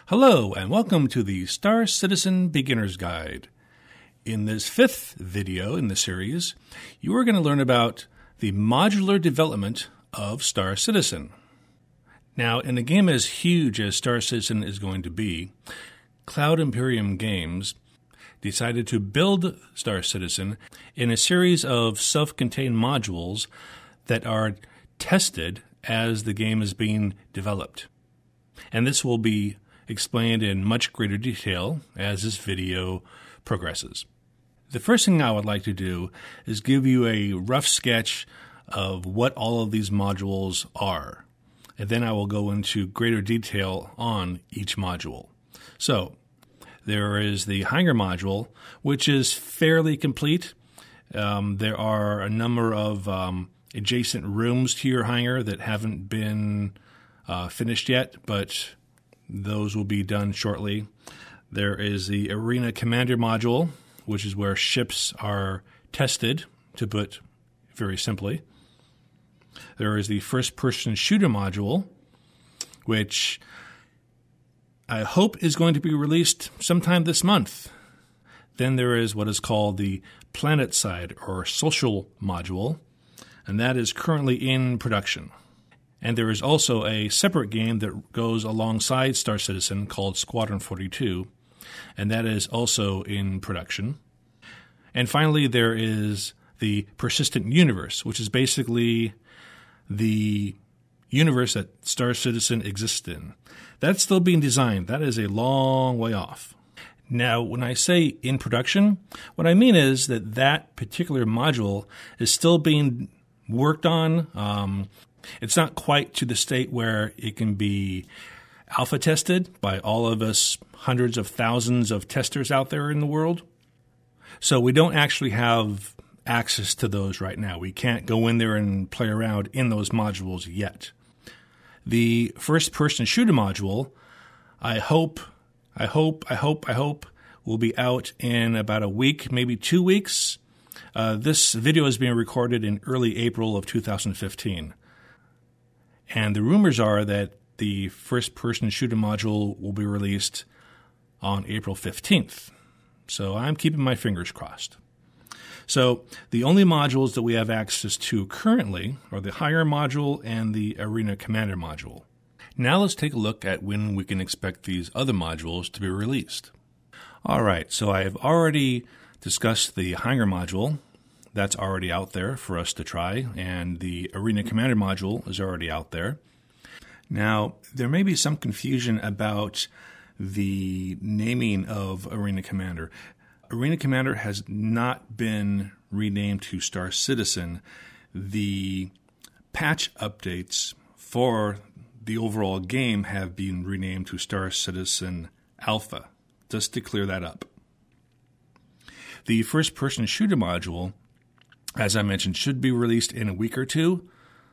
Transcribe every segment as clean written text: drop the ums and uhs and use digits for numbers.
Hello and welcome to the Star Citizen Beginner's Guide. In this fifth video in the series, you are going to learn about the modular development of Star Citizen. Now, in a game as huge as Star Citizen is going to be, Cloud Imperium Games decided to build Star Citizen in a series of self-contained modules that are tested as the game is being developed. And this will be explained in much greater detail as this video progresses. The first thing I would like to do is give you a rough sketch of what all of these modules are, and then I will go into greater detail on each module. So, there is the hangar module, which is fairly complete. There are a number of adjacent rooms to your hangar that haven't been finished yet, but those will be done shortly. There is the Arena Commander module, which is where ships are tested, to put very simply. There is the first-person shooter module, which I hope is going to be released sometime this month. Then there is what is called the Planet Side or Social module, and that is currently in production. And there is also a separate game that goes alongside Star Citizen called Squadron 42, and that is also in production. And finally, there is the Persistent Universe, which is basically the universe that Star Citizen exists in. That's still being designed. That is a long way off. Now, when I say in production, what I mean is that that particular module is still being worked on. It's not quite to the state where it can be alpha tested by all of us hundreds of thousands of testers out there in the world. So we don't actually have access to those right now. We can't go in there and play around in those modules yet. The first-person shooter module, I hope will be out in about a week, maybe 2 weeks. This video is being recorded in early April of 2015. And the rumors are that the first-person shooter module will be released on April 15th. So I'm keeping my fingers crossed. So the only modules that we have access to currently are the Higher module and the Arena Commander module. Now let's take a look at when we can expect these other modules to be released. All right, so I have already discussed the Hangar module. That's already out there for us to try, and the Arena Commander module is already out there. Now, there may be some confusion about the naming of Arena Commander. Arena Commander has not been renamed to Star Citizen. The patch updates for the overall game have been renamed to Star Citizen Alpha, just to clear that up. The first-person shooter module, as I mentioned, should be released in a week or two,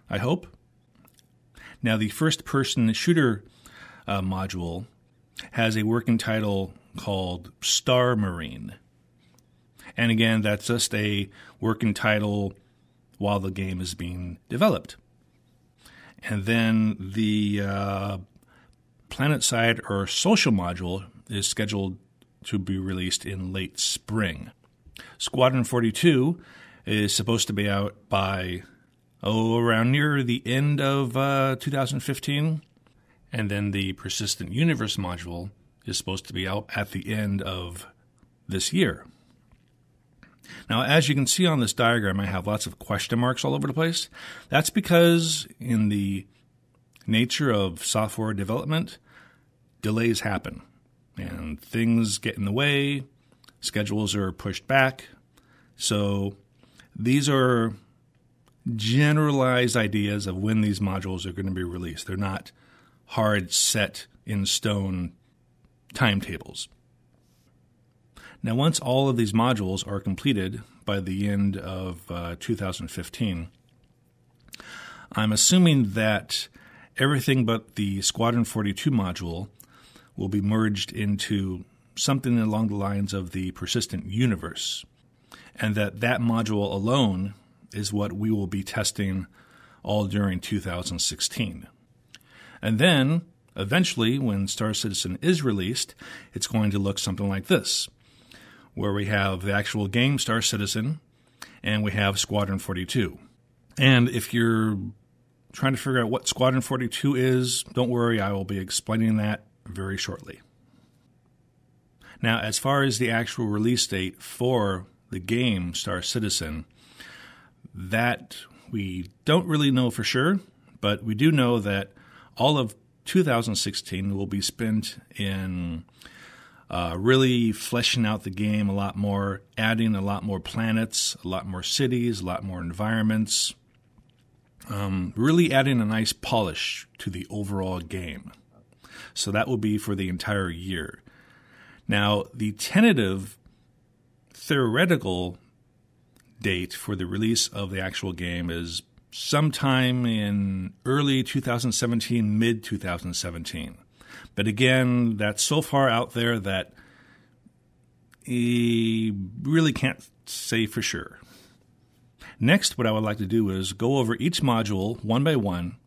I hope. Now, the first-person shooter module has a working title called Star Marine. And again, that's just a working title while the game is being developed. And then the Planet Side or Social module is scheduled to be released in late spring. Squadron 42 is supposed to be out by, around near the end of 2015. And then the Persistent Universe module is supposed to be out at the end of this year. Now, as you can see on this diagram, I have lots of question marks all over the place. That's because in the nature of software development, delays happen. And things get in the way, schedules are pushed back. So these are generalized ideas of when these modules are going to be released. They're not hard set in stone timetables. Now, once all of these modules are completed by the end of 2015, I'm assuming that everything but the Squadron 42 module will be merged into something along the lines of the Persistent Universe, and that that module alone is what we will be testing all during 2016. And then eventually, when Star Citizen is released, it's going to look something like this, where we have the actual game Star Citizen, and we have Squadron 42. And if you're trying to figure out what Squadron 42 is, don't worry, I will be explaining that very shortly. Now, as far as the actual release date for the game Star Citizen, that we don't really know for sure, but we do know that all of 2016 will be spent in really fleshing out the game a lot more, adding a lot more planets, a lot more cities, a lot more environments, really adding a nice polish to the overall game. So that will be for the entire year. Now, the tentative theoretical date for the release of the actual game is sometime in early 2017, mid-2017. But again, that's so far out there that you really can't say for sure. Next, what I would like to do is go over each module one by one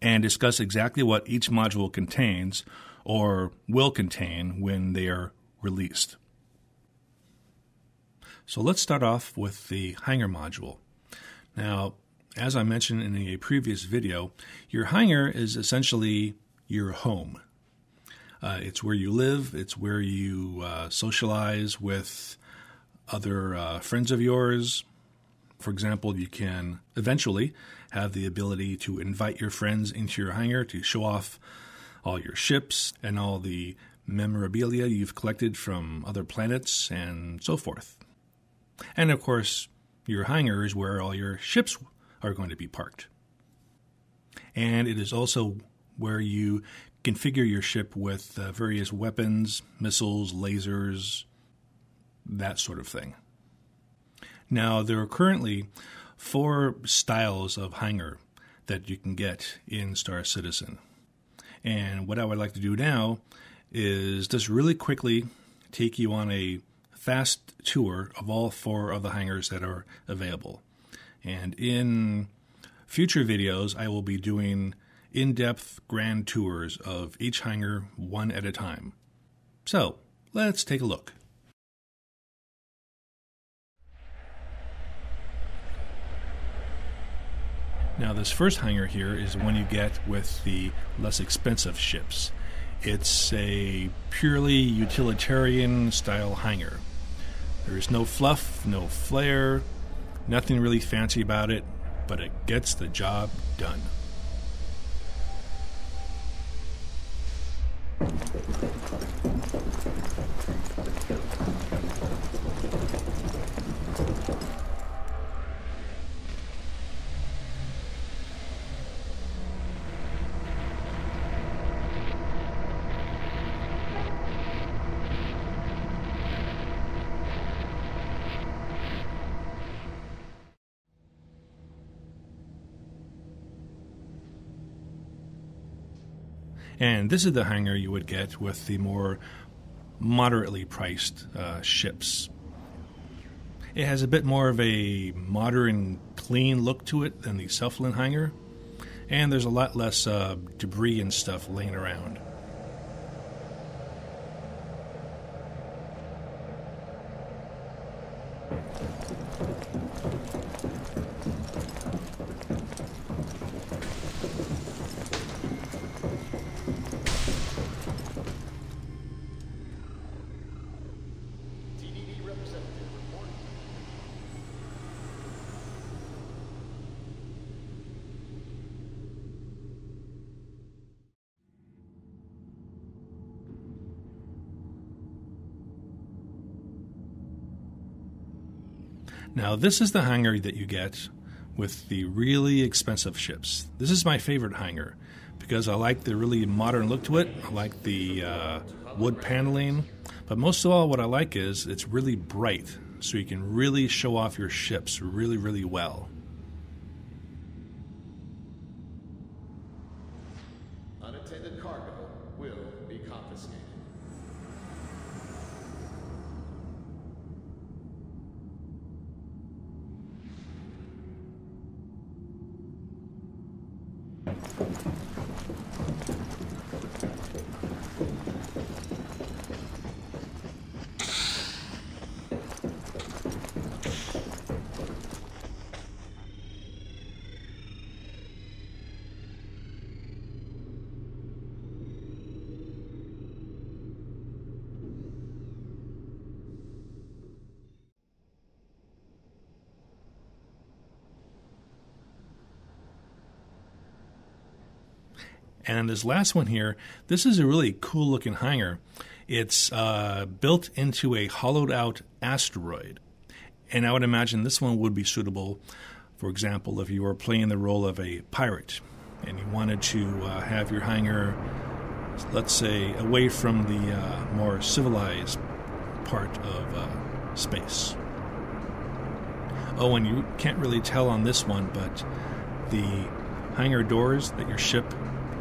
and discuss exactly what each module contains or will contain when they are released. So let's start off with the hangar module. Now, as I mentioned in a previous video, your hangar is essentially your home. It's where you live, it's where you socialize with other friends of yours. For example, you can eventually have the ability to invite your friends into your hangar to show off all your ships and all the memorabilia you've collected from other planets and so forth. And of course, your hangar is where all your ships are going to be parked. And it is also where you configure your ship with various weapons, missiles, lasers, that sort of thing. Now, there are currently 4 styles of hangar that you can get in Star Citizen. And what I would like to do now is just really quickly take you on a fast tour of all 4 of the hangars that are available. And in future videos, I will be doing in-depth grand tours of each hangar one at a time. So, let's take a look. Now, this first hangar here is one you get with the less expensive ships. It's a purely utilitarian style hangar. There's no fluff, no flair, nothing really fancy about it, but it gets the job done. And this is the hangar you would get with the more moderately priced ships. It has a bit more of a modern, clean look to it than the Cephalon hangar, and there's a lot less debris and stuff laying around. Now, this is the hangar that you get with the really expensive ships. This is my favorite hangar because I like the really modern look to it. I like the wood paneling. But most of all, what I like is it's really bright, so you can really show off your ships really, really well. Unattended cargo will be confiscated. And this last one here, this is a really cool looking hangar. It's built into a hollowed out asteroid. And I would imagine this one would be suitable, for example, if you were playing the role of a pirate and you wanted to have your hangar, let's say, away from the more civilized part of space. Oh, and you can't really tell on this one, but the hangar doors that your ship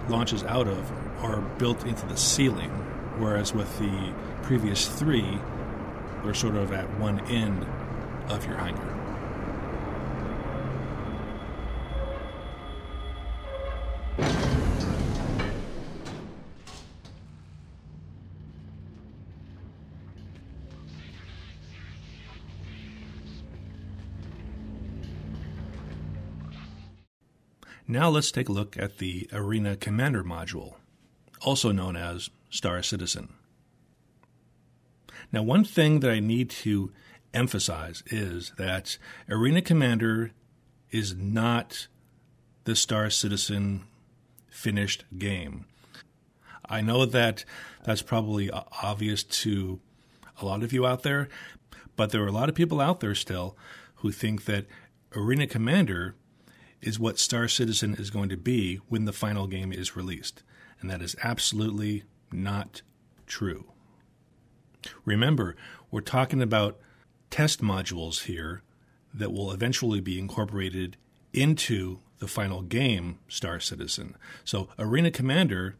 launches out of are built into the ceiling, whereas with the previous three, they're sort of at one end of your hangar. Now let's take a look at the Arena Commander module, also known as Star Citizen. Now, one thing that I need to emphasize is that Arena Commander is not the Star Citizen finished game. I know that that's probably obvious to a lot of you out there, but there are a lot of people out there still who think that Arena Commander is what Star Citizen is going to be when the final game is released. And that is absolutely not true. Remember, we're talking about test modules here that will eventually be incorporated into the final game, Star Citizen. So Arena Commander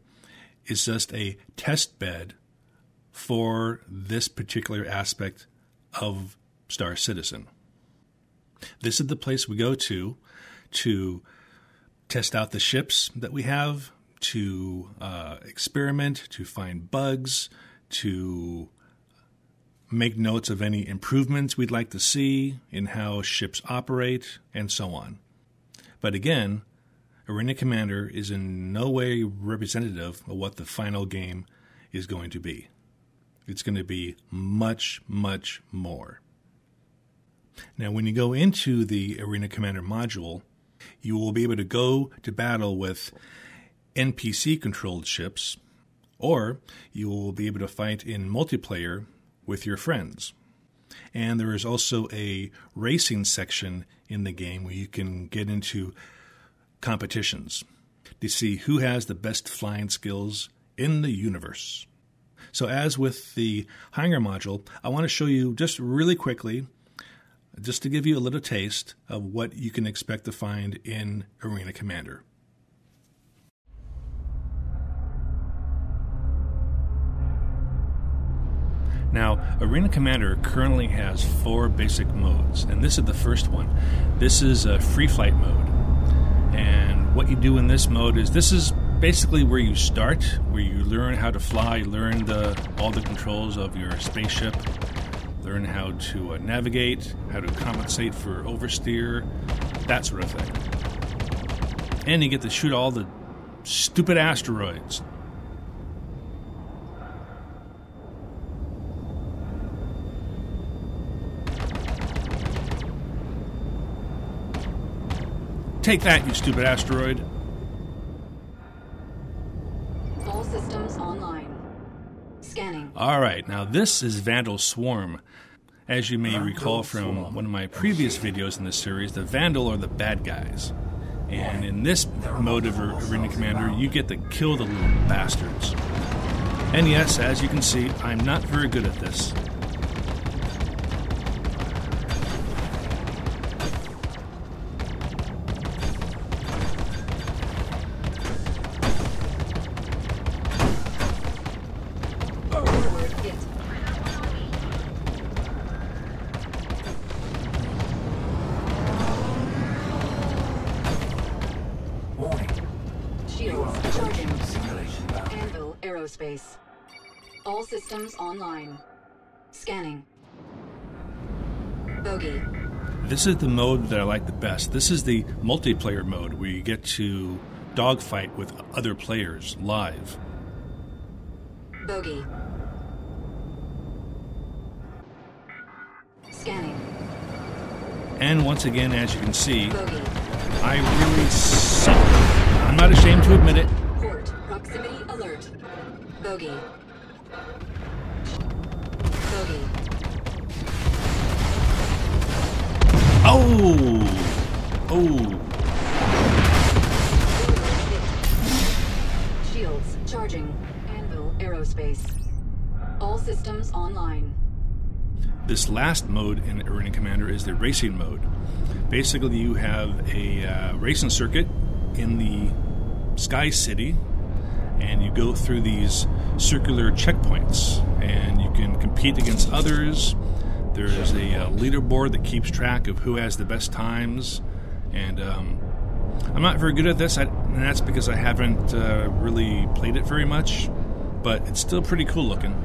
is just a test bed for this particular aspect of Star Citizen. This is the place we go to test out the ships that we have, to experiment, to find bugs, to make notes of any improvements we'd like to see in how ships operate, and so on. But again, Arena Commander is in no way representative of what the final game is going to be. It's going to be much, much more. Now, when you go into the Arena Commander module, you will be able to go to battle with NPC-controlled ships, or you will be able to fight in multiplayer with your friends. And there is also a racing section in the game where you can get into competitions to see who has the best flying skills in the universe. So as with the hangar module, I want to show you just really quickly, just to give you a little taste of what you can expect to find in Arena Commander. Now, Arena Commander currently has 4 basic modes, and this is the first one. This is a free flight mode. And what you do in this mode is, this is basically where you start, where you learn how to fly, learn all the controls of your spaceship, learn how to navigate, how to compensate for oversteer, that sort of thing. And you get to shoot all the stupid asteroids. Take that, you stupid asteroid. All systems online. Scanning. All right, now this is Vandal Swarm. As you may recall from one of my previous videos in this series, the Vandal are the bad guys. And in this mode of Arena Commander, you get to kill the little bastards. And yes, as you can see, I'm not very good at this. Aerospace. All systems online. Scanning. Bogey. This is the mode that I like the best. This is the multiplayer mode where you get to dogfight with other players live. Bogey. Scanning. And once again, as you can see, Bogey. I really suck. I'm not ashamed to admit it. Port Bogey. Bogey. Oh! Oh! Shields charging. Anvil Aerospace. All systems online. This last mode in Arena Commander is the racing mode. Basically, you have a racing circuit in the Sky City, and you go through these circular checkpoints, and you can compete against others. There's a leaderboard that keeps track of who has the best times, and I'm not very good at this, and that's because I haven't really played it very much, but it's still pretty cool looking.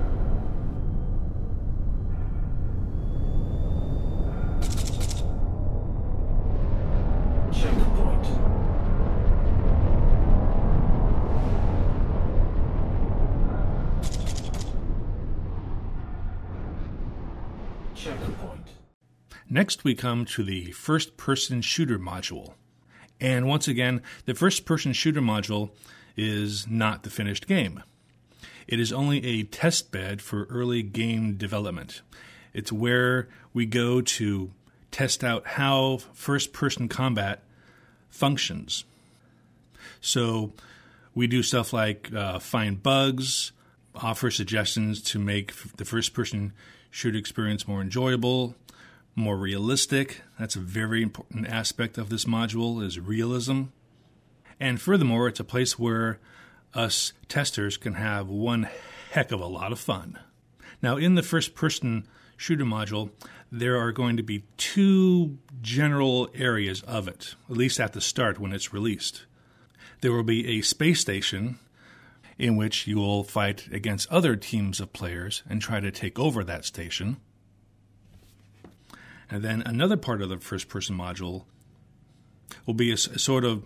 Checkpoint. Checkpoint. Next, we come to the first-person shooter module. And once again, the first-person shooter module is not the finished game. It is only a test bed for early game development. It's where we go to test out how first-person combat functions. So we do stuff like find bugs, offer suggestions to make the first-person shooter experience more enjoyable, more realistic. That's a very important aspect of this module, is realism. And furthermore, it's a place where us testers can have one heck of a lot of fun. Now, in the first-person shooter module, there are going to be two general areas of it, at least at the start when it's released. There will be a space station in which you will fight against other teams of players and try to take over that station. And then another part of the first-person module will be a sort of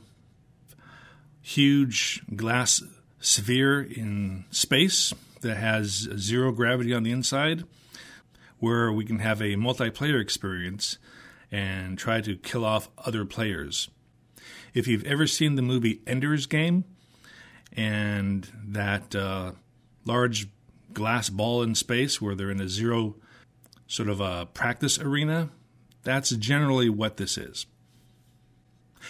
huge glass sphere in space that has zero gravity on the inside, where we can have a multiplayer experience and try to kill off other players. If you've ever seen the movie Ender's Game, and that large glass ball in space where they're in a zero sort of a practice arena, that's generally what this is.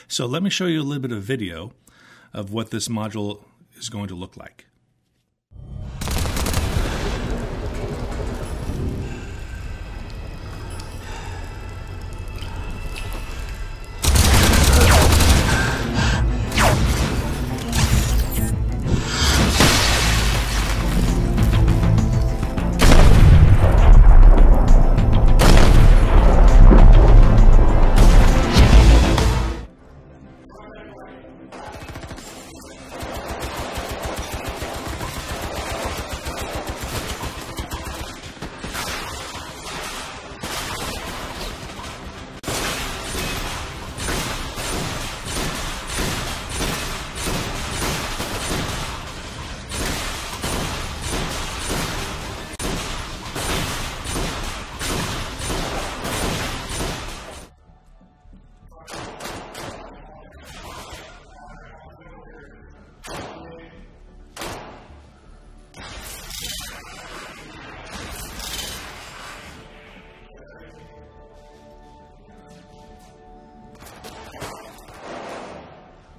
So let me show you a little bit of video of what this module is going to look like.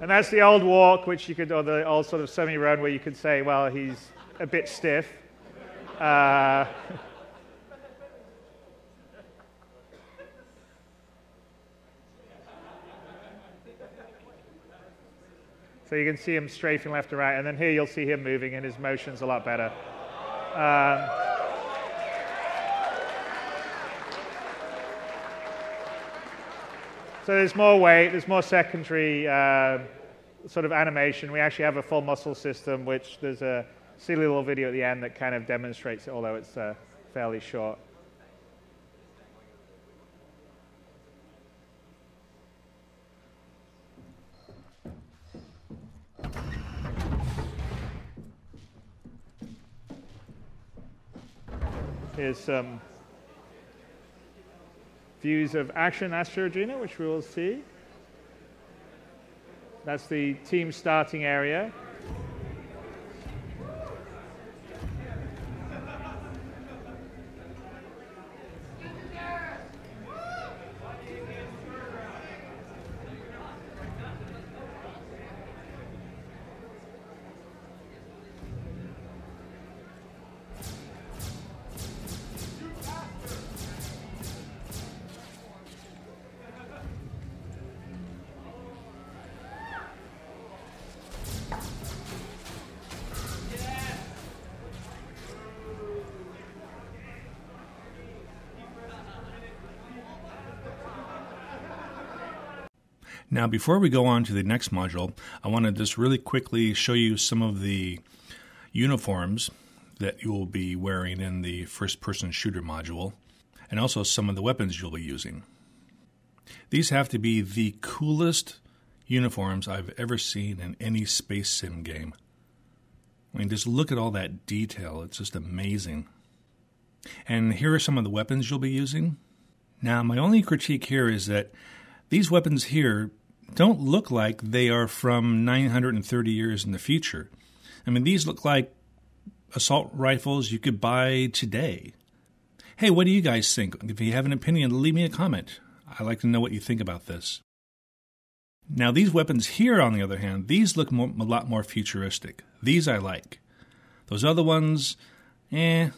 And that's the old walk, which you could, or the old sort of semi-run, where you could say, well, he's a bit stiff. So you can see him strafing left and right, and then here you'll see him moving, and his motion's a lot better. So there's more weight, there's more secondary sort of animation. We actually have a full muscle system, which there's a silly little video at the end that kind of demonstrates it, although it's fairly short. Here's some views of Action Astro Arena, which we will see. That's the team starting area. Now, before we go on to the next module, I want to just really quickly show you some of the uniforms that you will be wearing in the first-person shooter module, and also some of the weapons you'll be using. These have to be the coolest uniforms I've ever seen in any space sim game. I mean, just look at all that detail. It's just amazing. And here are some of the weapons you'll be using. Now, my only critique here is that these weapons here don't look like they are from 930 years in the future. I mean, these look like assault rifles you could buy today. Hey, what do you guys think? If you have an opinion, leave me a comment. I'd like to know what you think about this. Now, these weapons here, on the other hand, these look a lot more futuristic. These I like. Those other ones, I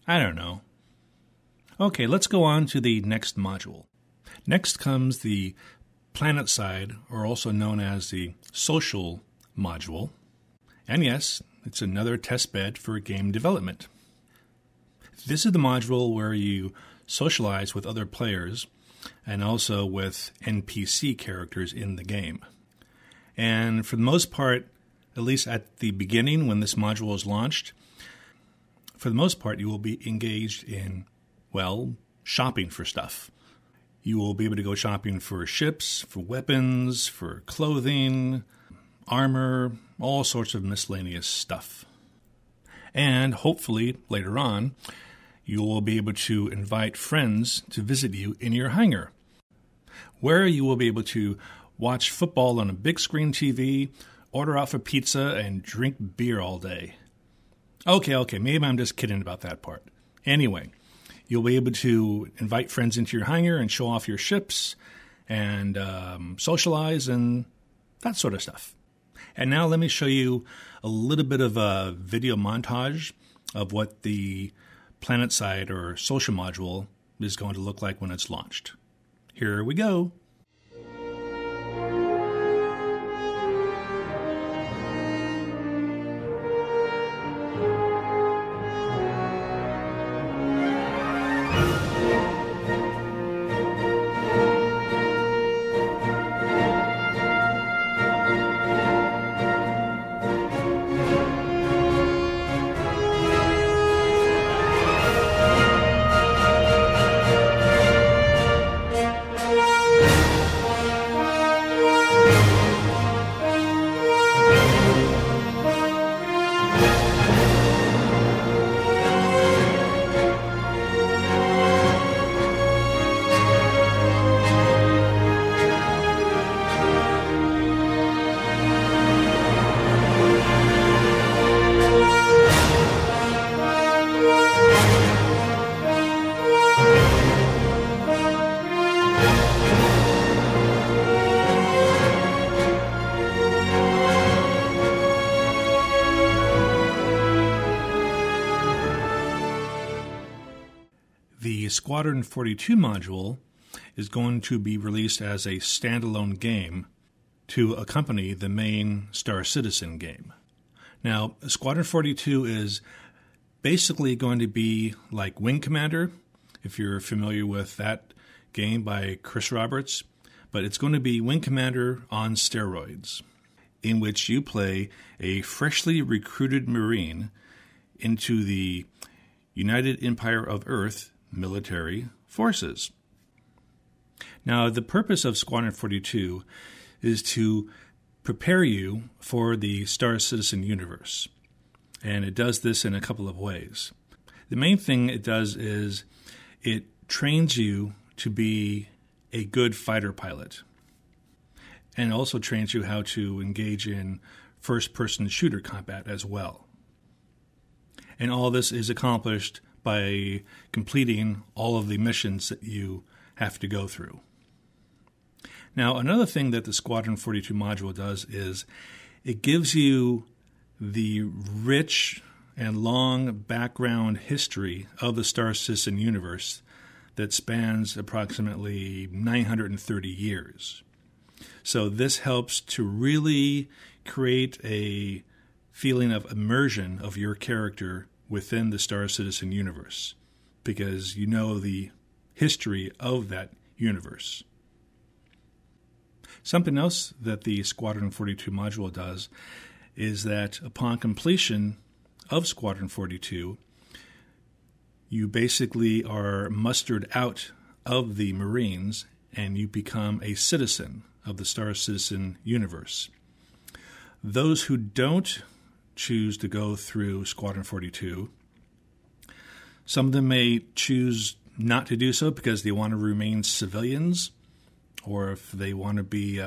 don't know. Okay, let's go on to the next module. Next comes the planet side, or also known as the social module. And yes, it's another test bed for game development. This is the module where you socialize with other players and also with NPC characters in the game. And for the most part, at least at the beginning when this module is launched, for the most part you will be engaged in, well, shopping for stuff. You will be able to go shopping for ships, for weapons, for clothing, armor, all sorts of miscellaneous stuff. And hopefully, later on, you will be able to invite friends to visit you in your hangar, where you will be able to watch football on a big screen TV, order out for pizza, and drink beer all day. Okay, maybe I'm just kidding about that part. Anyway, you'll be able to invite friends into your hangar and show off your ships and socialize and that sort of stuff. And now let me show you a little bit of a video montage of what the planet side or social module is going to look like when it's launched. Here we go. The Squadron 42 module is going to be released as a standalone game to accompany the main Star Citizen game. Now, Squadron 42 is basically going to be like Wing Commander, if you're familiar with that game by Chris Roberts, but it's going to be Wing Commander on steroids, in which you play a freshly recruited Marine into the United Empire of Earth military forces. Now, the purpose of Squadron 42 is to prepare you for the Star Citizen universe, and it does this in a couple of ways. The main thing it does is it trains you to be a good fighter pilot, and also trains you how to engage in first-person shooter combat as well. And all this is accomplished by completing all of the missions that you have to go through. Now, another thing that the Squadron 42 module does is it gives you the rich and long background history of the Star Citizen universe that spans approximately 930 years. So this helps to really create a feeling of immersion of your character within the Star Citizen universe, because you know the history of that universe. Something else that the Squadron 42 module does is that upon completion of Squadron 42, you basically are mustered out of the Marines and you become a citizen of the Star Citizen universe. Those who don't choose to go through Squadron 42, some of them may choose not to do so because they want to remain civilians, or if they want to be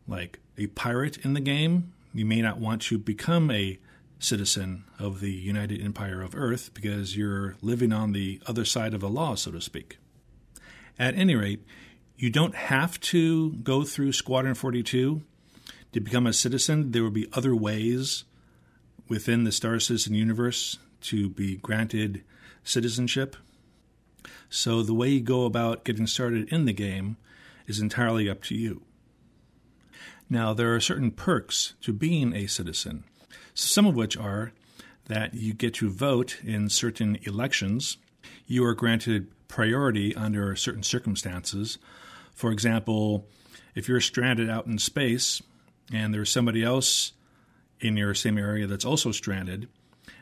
like a pirate in the game. You may not want to become a citizen of the United Empire of Earth because you're living on the other side of the law, so to speak. At any rate, you don't have to go through Squadron 42 to become a citizen. There will be other ways within the Star Citizen universe to be granted citizenship. So the way you go about getting started in the game is entirely up to you. Now, there are certain perks to being a citizen, some of which are that you get to vote in certain elections. You are granted priority under certain circumstances. For example, if you're stranded out in space and there's somebody else in your same area that's also stranded,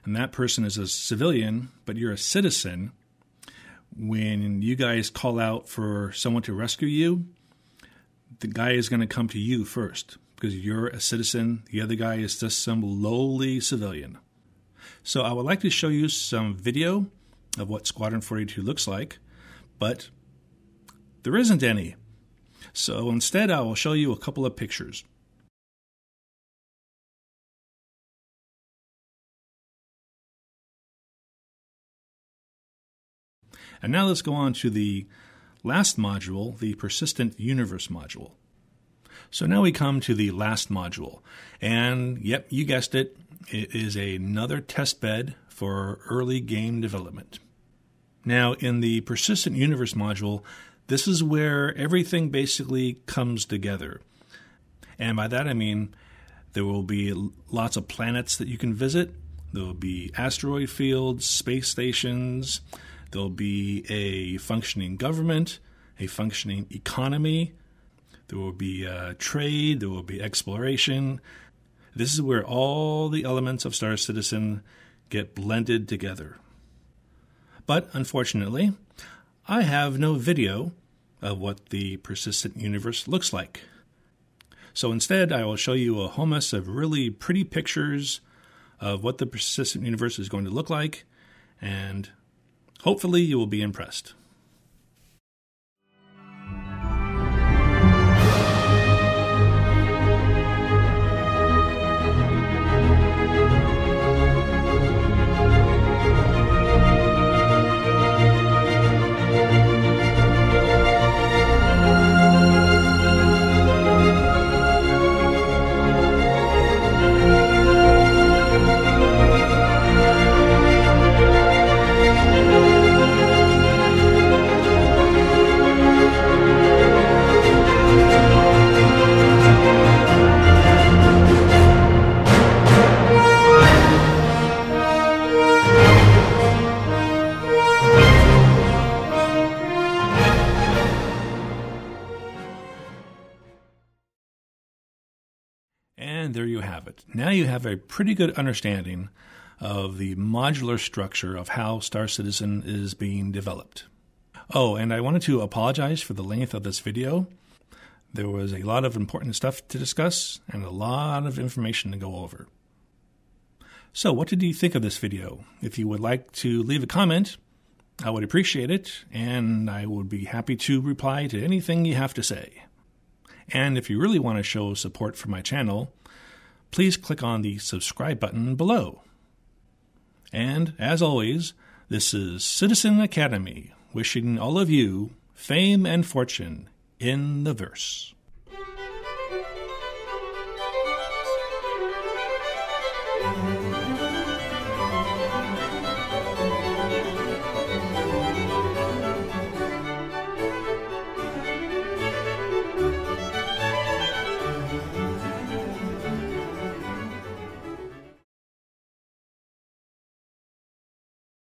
and that person is a civilian, but you're a citizen, when you guys call out for someone to rescue you, the guy is going to come to you first because you're a citizen. The other guy is just some lowly civilian. So I would like to show you some video of what Squadron 42 looks like, but there isn't any. So instead, I will show you a couple of pictures. And now let's go on to the last module, the Persistent Universe module. So now we come to the last module. And yep, you guessed it, it is another test bed for early game development. Now, in the Persistent Universe module, this is where everything basically comes together. And by that I mean there will be lots of planets that you can visit. There will be asteroid fields, space stations. There'll be a functioning government, a functioning economy. There will be trade. There will be exploration. This is where all the elements of Star Citizen get blended together. But unfortunately, I have no video of what the Persistent Universe looks like. So instead, I will show you a whole mess of really pretty pictures of what the Persistent Universe is going to look like, and hopefully you will be impressed. And there you have it. Now you have a pretty good understanding of the modular structure of how Star Citizen is being developed. Oh, and I wanted to apologize for the length of this video. There was a lot of important stuff to discuss and a lot of information to go over. So what did you think of this video? If you would like to leave a comment, I would appreciate it, and I would be happy to reply to anything you have to say. And if you really want to show support for my channel, please click on the subscribe button below. And as always, this is Citizen Academy, wishing all of you fame and fortune in the verse.